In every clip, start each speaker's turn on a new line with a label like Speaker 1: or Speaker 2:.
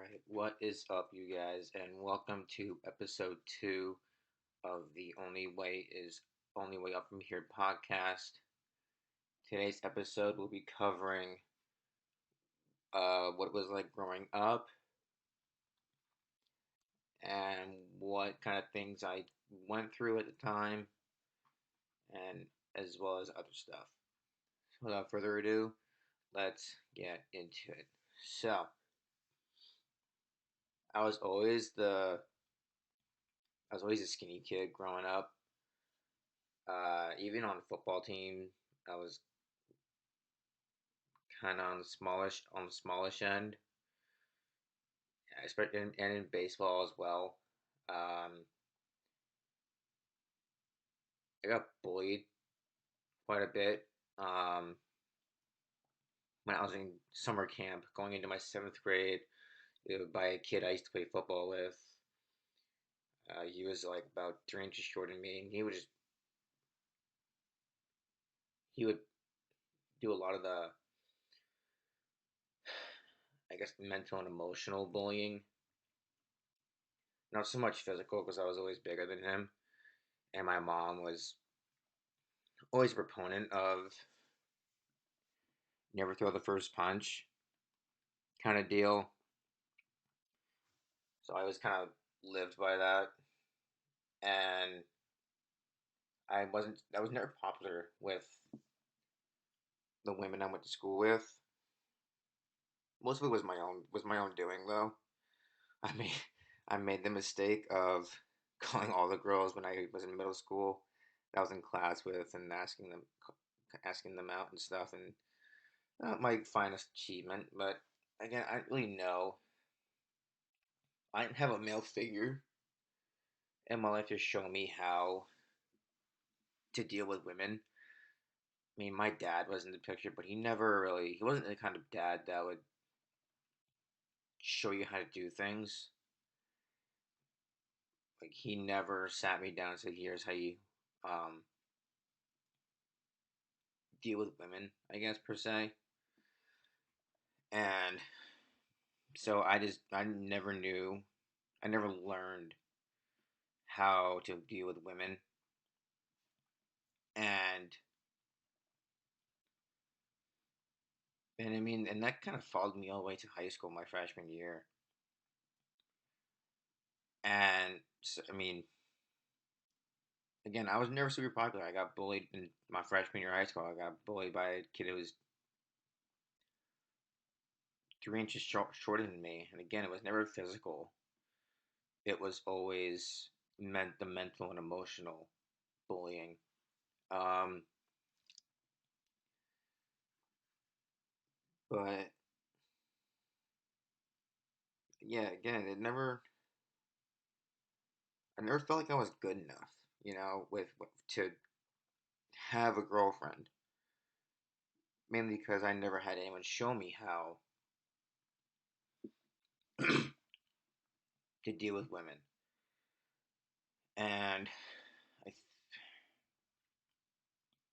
Speaker 1: Alright, what is up, you guys, and welcome to episode 2 of the Only Way Up From Here podcast. Today's episode will be covering what it was like growing up and what kind of things I went through at the time, and as well as other stuff. So without further ado, let's get into it. So, I was always the I was always a skinny kid growing up. Even on the football team, I was kind of on the smallish end, and in baseball as well. Um, I got bullied quite a bit when I was in summer camp, going into my seventh grade, by a kid I used to play football with. He was like about 3 inches shorter than me, and he would do a lot of the, I guess, mental and emotional bullying. Not so much physical because I was always bigger than him, and my mom was always a proponent of never throw the first punch kind of deal. So I was kind of lived by that, and I was never popular with the women I went to school with. Most of it was my own doing though. I mean, I made the mistake of calling all the girls when I was in middle school that I was in class with and asking them out and stuff, and not my finest achievement, but again, I didn't really know. I didn't have a male figure in my life to show me how to deal with women. I mean, my dad was in the picture, but he wasn't the kind of dad that would show you how to do things. Like, he never sat me down and said, here's how you um, deal with women, I guess, per se. And so I never learned how to deal with women. And, and that kind of followed me all the way to high school, my freshman year. And, so, again, I was never super popular. I got bullied in my freshman year of high school. I got bullied by a kid who was 3 inches shorter than me. And again, it was never physical. It was always meant the mental and emotional bullying. Um, but yeah, again, I never felt like I was good enough, to have a girlfriend. Mainly because I never had anyone show me how to deal with women. And I,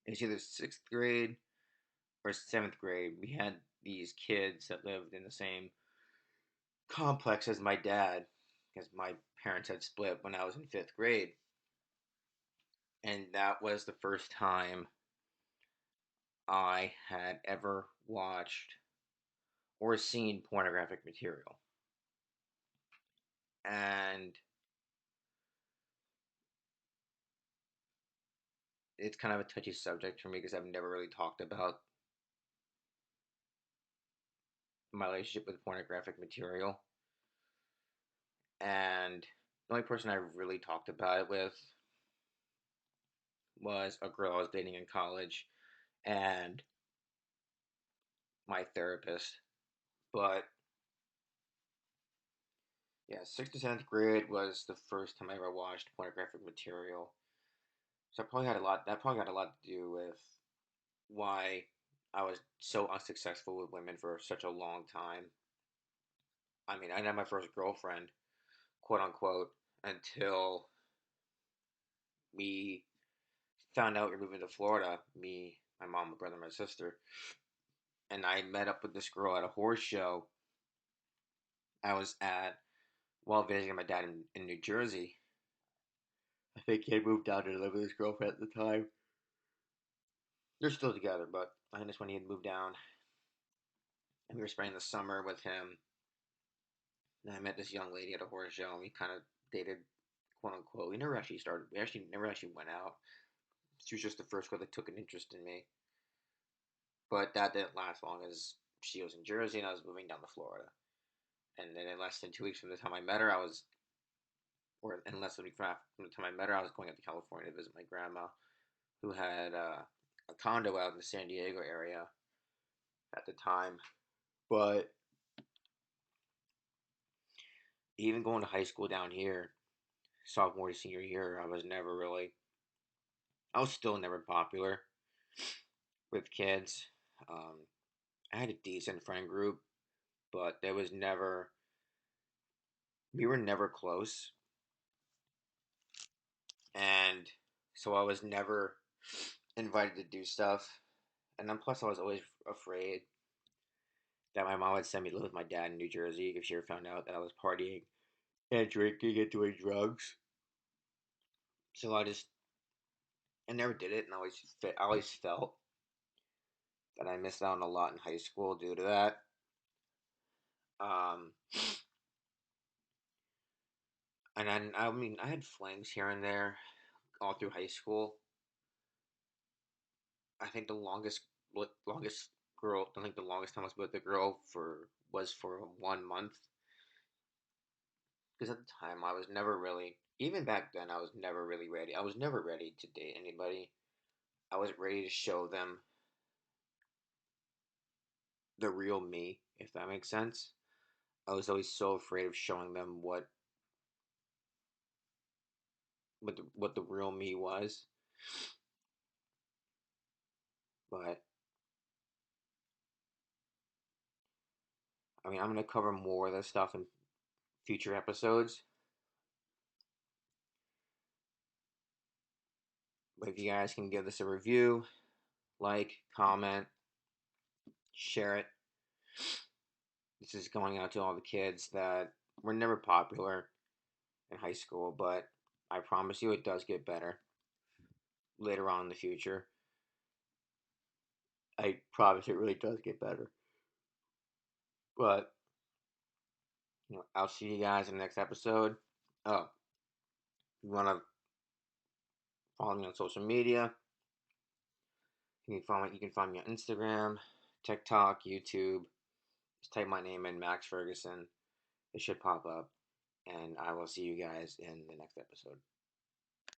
Speaker 1: it's either sixth grade or seventh grade. We had these kids that lived in the same complex as my dad, because my parents had split when I was in fifth grade. And that was the first time I had ever watched or seen pornographic material. And it's kind of a touchy subject for me because I've never really talked about my relationship with pornographic material. And the only person I really talked about it with was a girl I was dating in college and my therapist. But yeah, sixth to seventh grade was the first time I ever watched pornographic material. So that probably had a lot to do with why I was so unsuccessful with women for such a long time. I mean, I didn't have my first girlfriend, quote unquote, until we found out we were moving to Florida. Me, my mom, my brother, my sister, and I met up with this girl at a horse show I was at while visiting my dad in New Jersey. I think he had moved down to live with his girlfriend at the time. They're still together, but I think that's when he had moved down, and we were spending the summer with him. And I met this young lady at a horse show, and we kind of dated, quote unquote. We never actually started. We actually never actually went out. She was just the first girl that took an interest in me, but that didn't last long as she was in Jersey and I was moving down to Florida. And then in less than 2 weeks from the time I met her, or in less than a week from the time I met her, I was going up to California to visit my grandma, who had a condo out in the San Diego area at the time. But even going to high school down here, sophomore to senior year, I was still never popular with kids. Um, I had a decent friend group, but we were never close. And so I was never invited to do stuff. And then plus, I was always afraid that my mom would send me to live with my dad in New Jersey if she ever found out that I was partying and drinking and doing drugs. So I never did it, and I always felt that I missed out on a lot in high school due to that. Um, and then I mean, I had flings here and there all through high school. I think longest girl. I think the longest time I was with a girl for 1 month. Because at the time I was never really, even back then, I was never really ready. I was never ready to date anybody. I was ready to show them the real me, if that makes sense. I was always so afraid of showing them what the real me was. But I mean, I'm gonna cover more of this stuff in future episodes. But if you guys can give this a review, like, comment, share it. This is going out to all the kids that were never popular in high school, but I promise you it does get better later on in the future. I promise it really does get better. But I'll see you guys in the next episode. Oh, you want to follow me on social media? You can find me on Instagram, TikTok, YouTube. Just type my name in, Max Ferguson. It should pop up, and I will see you guys in the next episode.